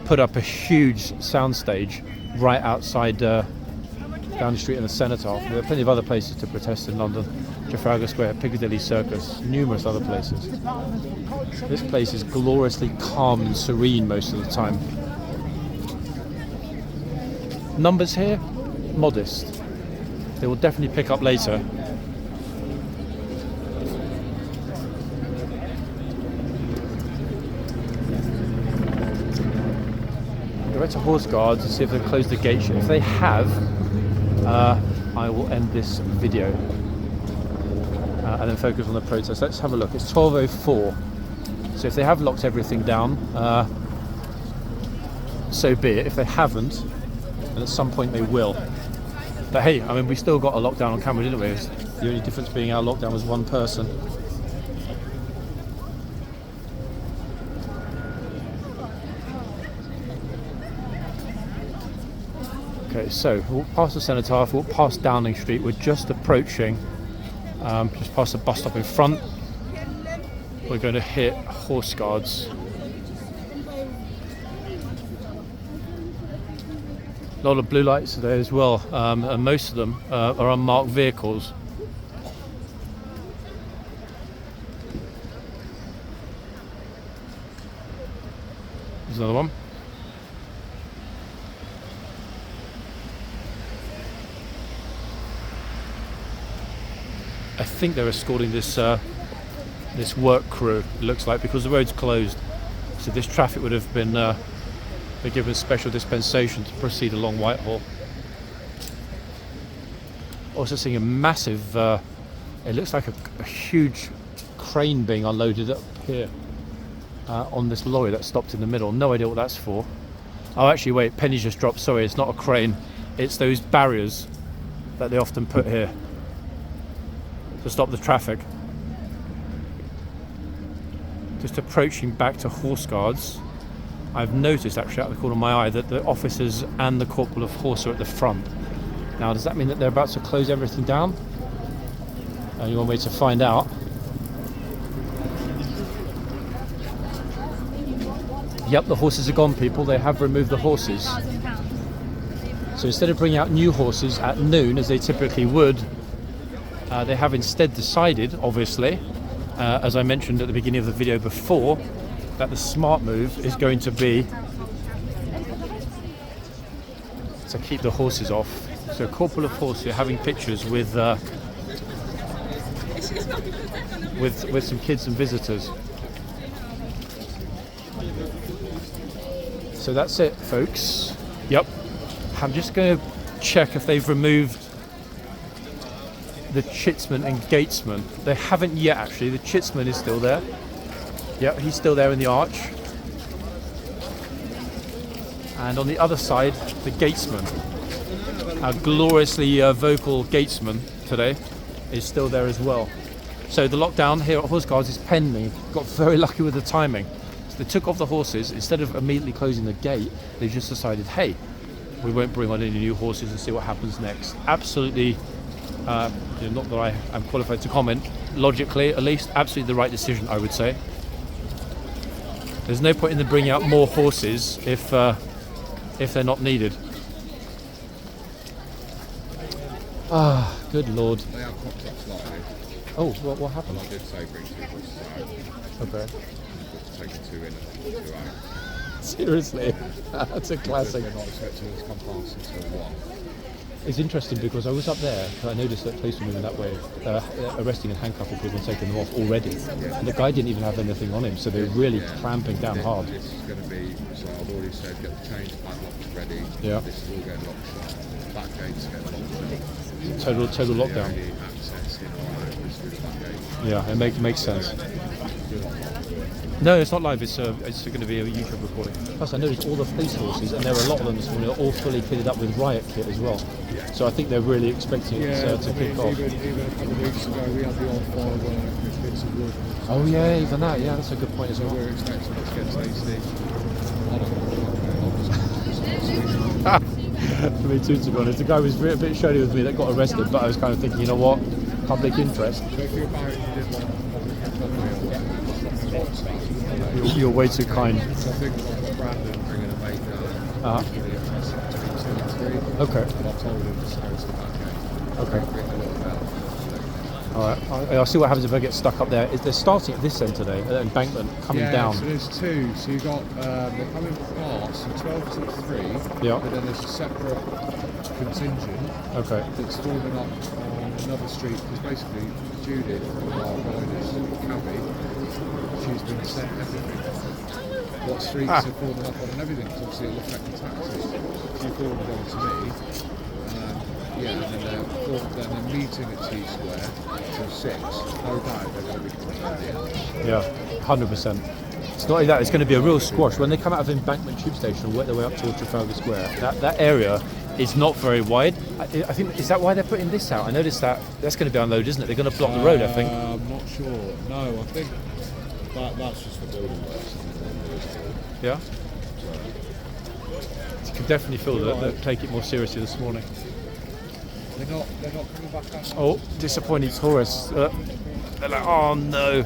Speaker 1: put up a huge soundstage right outside Downing Street and the Cenotaph. There are plenty of other places to protest in London. Trafalgar Square, Piccadilly Circus, numerous other places. This place is gloriously calm and serene most of the time. Numbers here, modest. They will definitely pick up later. Go back to horseguards and see if they've closed the gate. If they have, I will end this video and then focus on the protest. Let's have a look. It's 12:04. So if they have locked everything down, so be it. If they haven't, and at some point they will. But hey, I mean, we still got a lockdown on camera, didn't we? The only difference being our lockdown was one person. Okay, so we'll walk past the Cenotaph, walk past Downing Street. We're just approaching, just past the bus stop in front. we're going to hit horse guards. A lot of blue lights today as well, and most of them are unmarked vehicles. There's another one. I think they're escorting this this work crew, it looks like, because the road's closed. So this traffic would have been given special dispensation to proceed along Whitehall. Also seeing a massive, it looks like a huge crane being unloaded up here on this lorry that stopped in the middle. No idea what that's for. Oh, actually, wait, pennies just dropped. Sorry, it's not a crane. It's those barriers that they often put here to stop the traffic. Just approaching back to horse guards, I've noticed actually out of the corner of my eye that the officers and the corporal of horse are at the front. Now, does that mean that they're about to close everything down? Only one way to find out. Yep, the horses are gone, people. They have removed the horses. So instead of bringing out new horses at noon, as they typically would, they have instead decided, obviously, as I mentioned at the beginning of the video before, that the smart move is going to be to keep the horses off. So a corporal of horse here having pictures with some kids and visitors. So that's it, folks. Yep. I'm just going to check if they've removed the chitsman and gatesman. They haven't yet, actually. The chitsman is still there. Yep, he's still there in the arch. And on the other side, the gatesman, our gloriously vocal gatesman today, is still there as well. So the lockdown here at Horse Guards is pending. Got very lucky with the timing. So they took off the horses. Instead of immediately closing the gate, they just decided, hey, we won't bring on any new horses and see what happens next. Absolutely, not that I am qualified to comment, logically at least, absolutely the right decision, I would say. There's no point in them bringing out more horses if they're not needed. Ah, good lord.
Speaker 7: They have popped up slightly.
Speaker 1: Oh, what happened?
Speaker 7: I did say bring 2 horses out.
Speaker 1: Okay.
Speaker 7: Just taking 2 in and 2 out.
Speaker 1: Seriously, that's a classic.
Speaker 7: They're not expecting us to come past until 1.
Speaker 1: It's interesting because I was up there and I noticed that police were moving that way, arresting and handcuffing people and taking them off already. And the guy didn't even have anything on him, so they're really clamping down hard.
Speaker 7: This is going to be, so I've already said, get the chains padlocks ready.
Speaker 1: Yeah.
Speaker 7: This is all getting locked shut. Back gates get locked shut.
Speaker 1: Total lockdown.
Speaker 7: The only access in or out is through the back gate.
Speaker 1: Yeah, it makes sense. No, it's not live. It's going to be a YouTube recording. Plus, I noticed all the police horses, and there were a lot of them this morning, are all fully kitted up with riot kit as well. So I think they're really expecting it to kick off.
Speaker 7: Even a couple of weeks ago, we had the old firework with bits of wood.
Speaker 1: Oh yeah, even that. Yeah, that's a good point as
Speaker 7: So
Speaker 1: well.
Speaker 7: we're expecting it to get tasty.
Speaker 1: Me too, to be honest. The guy was a bit shady with me that got arrested, but I was kind of thinking, you know what, public interest. You're way too kind.
Speaker 7: I think I've got Brandon bringing a mate down. For the FS between 2 and 3.
Speaker 1: Okay.
Speaker 7: But I've told him to go to the back end.
Speaker 1: Okay.
Speaker 7: Bring a little bell.
Speaker 1: Alright, I'll see what happens if I get stuck up there. They're starting at this end today, at the embankment, coming down.
Speaker 7: So there's 2. So you've got, they're coming past from 12 to 3.
Speaker 1: Yeah.
Speaker 7: But then there's a separate contingent
Speaker 1: Okay.
Speaker 7: that's forming up on another street. Because basically, Judith, one of our riders, Cabby, she's been sent everything. What streets are forming up on and everything, because obviously it'll affect the taxes. She forwarded on to me. And then they're meeting at T Square till 6. No doubt they're going to be coming at the end.
Speaker 1: Yeah, 100%. It's not only that, it's going to be a real squash. When they come out of Embankment Tube Station and work their way up towards Trafalgar Square, that area is not very wide. I think, is that why they're putting this out? I noticed that's going to be unloaded, isn't it? They're going to block the road, I think.
Speaker 7: I'm not sure. No, I think that's just the building works.
Speaker 1: Yeah? You can definitely feel that they take it more seriously this morning.
Speaker 7: They're not coming back out.
Speaker 1: Oh, disappointing tourists. They're like, oh no.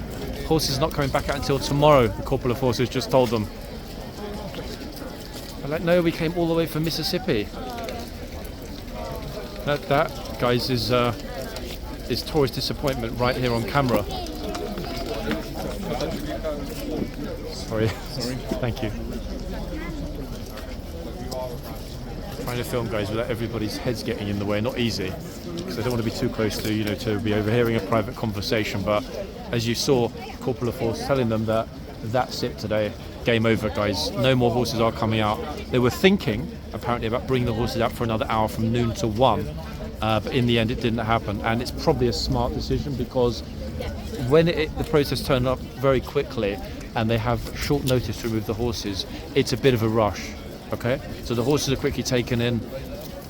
Speaker 1: Horses not coming back out until tomorrow, the corporal of horses just told them. I'm like, no, we came all the way from Mississippi. That guys, is tourist disappointment right here on camera. Sorry. Thank you. Trying to film, guys, without everybody's heads getting in the way. Not easy, because I don't want to be too close to, to be overhearing a private conversation. But as you saw, Corporal of Horse telling them that that's it today. Game over, guys. No more horses are coming out. They were thinking, apparently, about bringing the horses out for another hour from noon to 1. But in the end, it didn't happen. And it's probably a smart decision, because when the process turned up very quickly and they have short notice to remove the horses, it's a bit of a rush. Okay, so the horses are quickly taken in.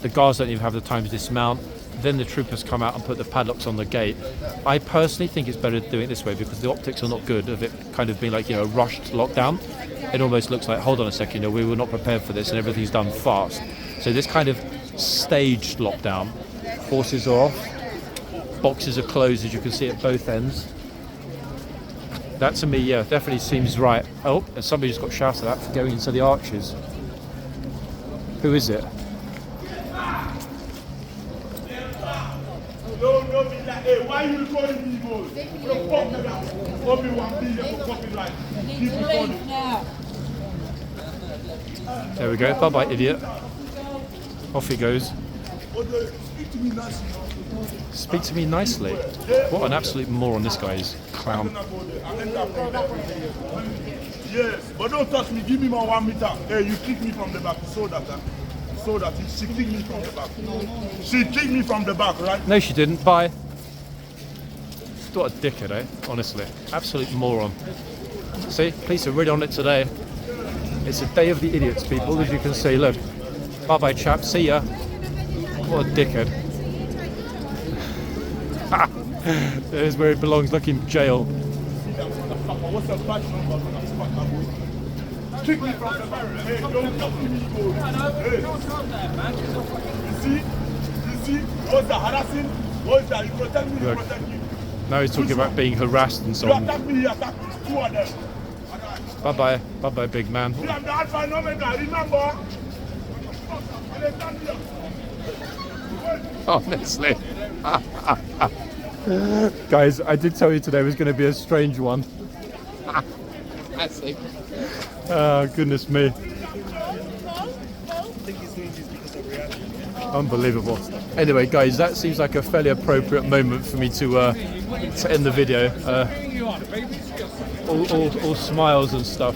Speaker 1: The guards don't even have the time to dismount. Then the troopers come out and put the padlocks on the gate. I personally think it's better to do it this way, because the optics are not good of it kind of being like, a rushed lockdown. It almost looks like, hold on a second, we were not prepared for this, and everything's done fast. So this kind of staged lockdown. Horses are off. Boxes are closed, as you can see at both ends. That to me, definitely seems right. Oh, and somebody just got shouted at for going into the arches. Who is it?
Speaker 5: Hey, why are you recording me, boys?
Speaker 1: There we go. Bye-bye, idiot. Off he goes. Speak to me nicely. What an absolute moron this guy is. Clown.
Speaker 5: Yes, but don't touch me. Give me my 1 meter. Hey, you kick me from the back. So that she kicked me from the back. She kicked me from the back, right?
Speaker 1: No, she didn't. Bye. What a dickhead, eh? Honestly. Absolute moron. See? Police are really on it today. It's a day of the idiots, people, as you can see. Look. Bye-bye, chap. See ya. What a dickhead. There's where it belongs. Look, in jail.
Speaker 5: What's the badge number? Kick me from the back. Hey, don't touch me, boys. Hey. You see? What's the harassing? What's that? You protect me, you protect me.
Speaker 1: Now he's talking about being harassed and so on.
Speaker 5: You attack me, you attack me. Two of them.
Speaker 1: Bye-bye. Bye-bye, big man.
Speaker 5: See, I'm the alpha and omega, remember?
Speaker 1: Honestly. Guys, I did tell you today was going to be a strange one. Oh, goodness me. Unbelievable. Anyway, guys, that seems like a fairly appropriate moment for me to end the video. All smiles and stuff.